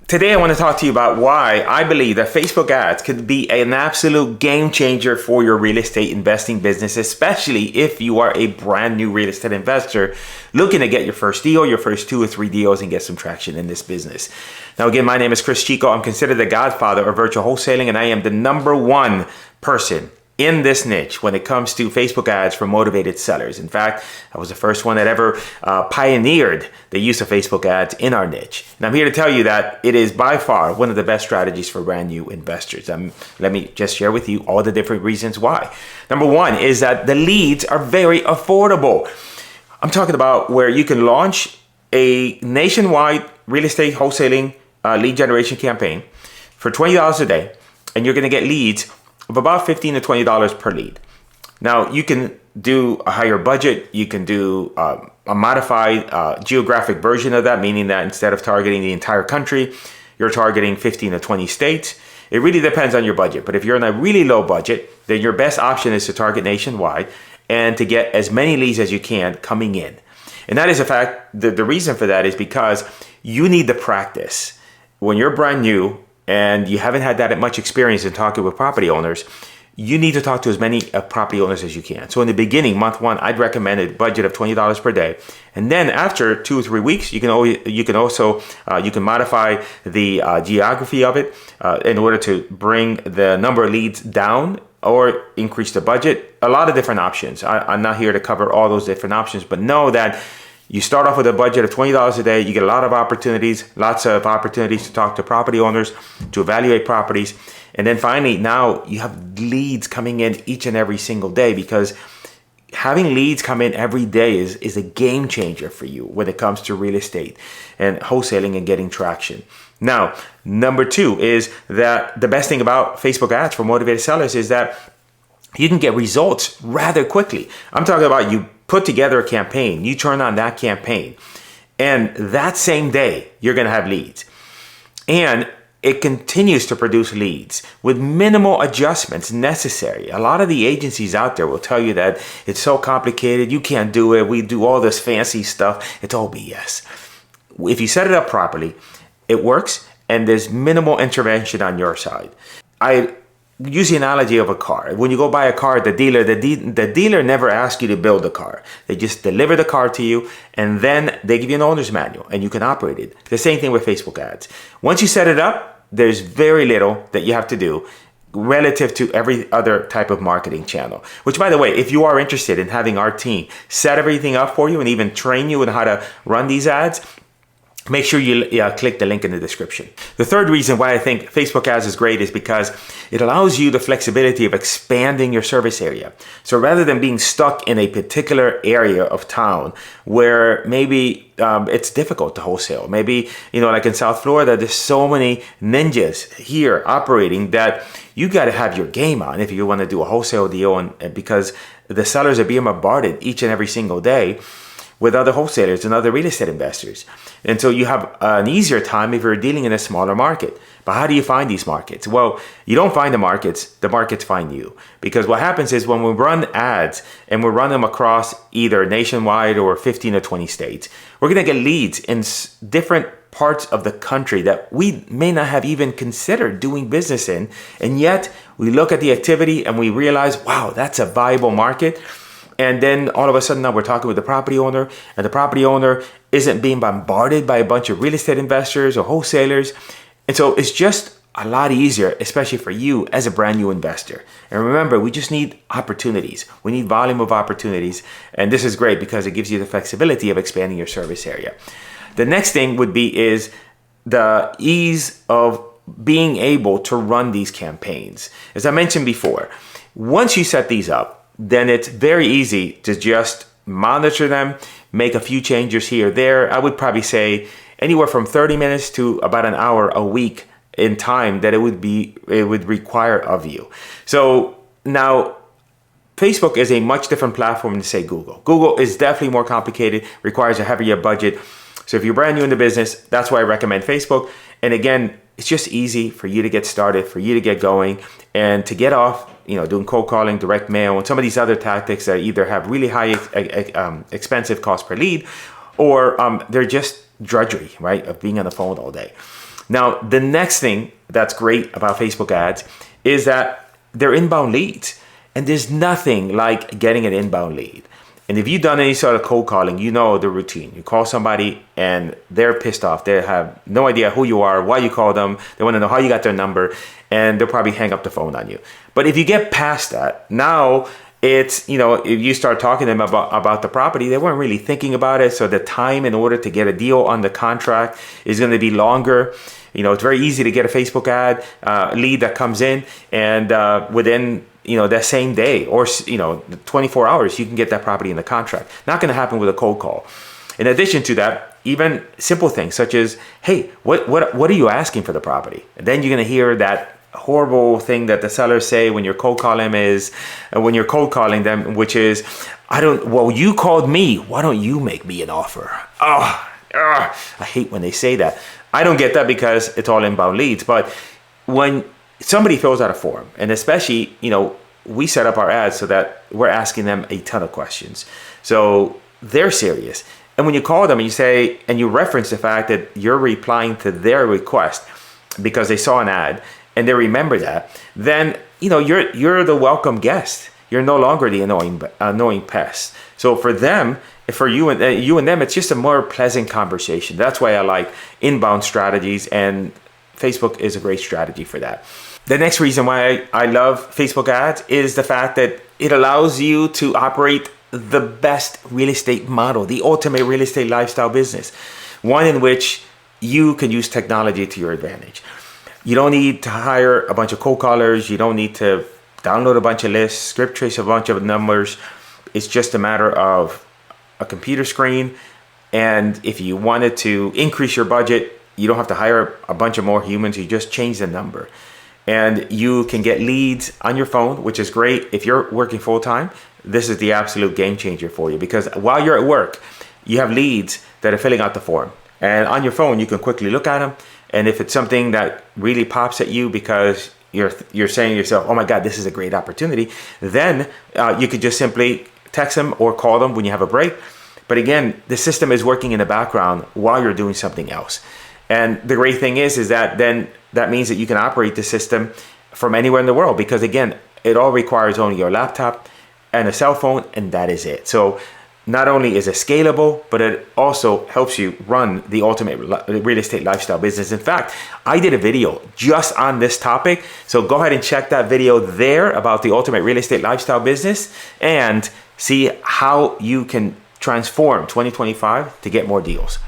Today I want to talk to you about why I believe that Facebook ads could be an absolute game changer for your real estate investing business, especially if you are a brand new real estate investor looking to get your first deal, your first 2 or 3 deals, and get some traction in this business. Now again, my name is Cris Chico. I'm considered the godfather of virtual wholesaling, and I am the #1 person in this niche when it comes to Facebook ads for motivated sellers. In fact, I was the first one that ever pioneered the use of Facebook ads in our niche. And I'm here to tell you that it is by far one of the best strategies for brand new investors. Let me just share with you all the different reasons why. #1 is that the leads are very affordable. I'm talking about where you can launch a nationwide real estate wholesaling lead generation campaign for $20 a day, and you're going to get leads of about $15 to $20 per lead. Now, you can do a higher budget. You can do a modified geographic version of that, meaning that instead of targeting the entire country, you're targeting 15 to 20 states. It really depends on your budget. But if you're on a really low budget, then your best option is to target nationwide and to get as many leads as you can coming in. And that is a fact. The reason for that is because you need the practice. When you're brand new and you haven't had that much experience in talking with property owners, you need to talk to as many property owners as you can. So in the beginning, month 1, I'd recommend a budget of $20 per day. And then after 2 or 3 weeks, you can modify the geography of it in order to bring the number of leads down or increase the budget. A lot of different options. I'm not here to cover all those different options, but know that you start off with a budget of $20 a day. You get a lot of opportunities, to talk to property owners, to evaluate properties. And then finally, now you have leads coming in each and every single day, because having leads come in every day is a game changer for you when it comes to real estate and wholesaling and getting traction. Now, #2 is that the best thing about Facebook ads for motivated sellers is that you can get results rather quickly. I'm talking about you put together a campaign, you turn on that campaign, and that same day, you're going to have leads. And it continues to produce leads with minimal adjustments necessary. A lot of the agencies out there will tell you that it's so complicated, you can't do it, we do all this fancy stuff. It's all BS. If you set it up properly, it works, and there's minimal intervention on your side. I use the analogy of a car. When you go buy a car at the dealer never asks you to build the car. They just deliver the car to you, and then they give you an owner's manual, and you can operate it. The same thing with Facebook ads. Once you set it up, there's very little that you have to do relative to every other type of marketing channel. Which, by the way, if you are interested in having our team set everything up for you and even train you in how to run these ads, make sure you click the link in the description. The third reason why I think Facebook ads is great is because it allows you the flexibility of expanding your service area. So rather than being stuck in a particular area of town where maybe it's difficult to wholesale, maybe, like in South Florida, there's so many ninjas here operating that you got to have your game on if you want to do a wholesale deal, and because the sellers are being bombarded each and every single day with other wholesalers and other real estate investors. And so you have an easier time if you're dealing in a smaller market. But how do you find these markets? Well, you don't find the markets find you. Because what happens is when we run ads and we run them across either nationwide or 15 or 20 states, we're going to get leads in different parts of the country that we may not have even considered doing business in. And yet we look at the activity and we realize, wow, that's a viable market. And then all of a sudden now we're talking with the property owner, and the property owner isn't being bombarded by a bunch of real estate investors or wholesalers. And so it's just a lot easier, especially for you as a brand new investor. And remember, we just need opportunities. We need volume of opportunities. And this is great because it gives you the flexibility of expanding your service area. The next thing is the ease of being able to run these campaigns. As I mentioned before, once you set these up, then it's very easy to just monitor them, make a few changes here or there. I would probably say anywhere from 30 minutes to about an hour a week in time that it would require of you. So now Facebook is a much different platform than, say, Google. Google is definitely more complicated, requires a heavier budget. So if you're brand new in the business, that's why I recommend Facebook. And again, it's just easy for you to get started, for you to get going, and to get off, doing cold calling, direct mail, and some of these other tactics that either have really high expensive cost per lead, or they're just drudgery, right, of being on the phone all day. Now, the next thing that's great about Facebook ads is that they're inbound leads. And there's nothing like getting an inbound lead. And if you've done any sort of cold calling, you know the routine. You call somebody and they're pissed off. They have no idea who you are, why you call them. They want to know how you got their number, and they'll probably hang up the phone on you. But if you get past that, now it's, if you start talking to them about the property, they weren't really thinking about it. So the time in order to get a deal on the contract is going to be longer. It's very easy to get a Facebook ad lead that comes in, and within that same day or 24 hours, you can get that property in the contract. Not going to happen with a cold call. In addition to that, even simple things such as, hey, what are you asking for the property? And then you're going to hear that horrible thing that the sellers say when you're cold calling them, which is, you called me, why don't you make me an offer? I hate when they say that. I don't get that because it's all inbound leads. But when somebody fills out a form, and especially, we set up our ads so that we're asking them a ton of questions. So they're serious. And when you call them and you say, and you reference the fact that you're replying to their request because they saw an ad and they remember that, then, you're the welcome guest. You're no longer the annoying pest. So for them, for you and them, it's just a more pleasant conversation. That's why I like inbound strategies, and Facebook is a great strategy for that. The next reason why I love Facebook ads is the fact that it allows you to operate the best real estate model, the ultimate real estate lifestyle business, one in which you can use technology to your advantage. You don't need to hire a bunch of cold callers. You don't need to download a bunch of lists, script trace a bunch of numbers. It's just a matter of a computer screen. And if you wanted to increase your budget, you don't have to hire a bunch of more humans. You just change the number. And you can get leads on your phone, which is great. If you're working full time, this is the absolute game changer for you, because while you're at work, you have leads that are filling out the form. And on your phone, you can quickly look at them. And if it's something that really pops at you because you're saying to yourself, oh my God, this is a great opportunity, then you could just simply text them or call them when you have a break. But again, the system is working in the background while you're doing something else. And the great thing is that then that means that you can operate the system from anywhere in the world, because again, it all requires only your laptop and a cell phone, and that is it. So not only is it scalable, but it also helps you run the ultimate real estate lifestyle business. In fact, I did a video just on this topic. So go ahead and check that video there about the ultimate real estate lifestyle business and see how you can transform 2025 to get more deals.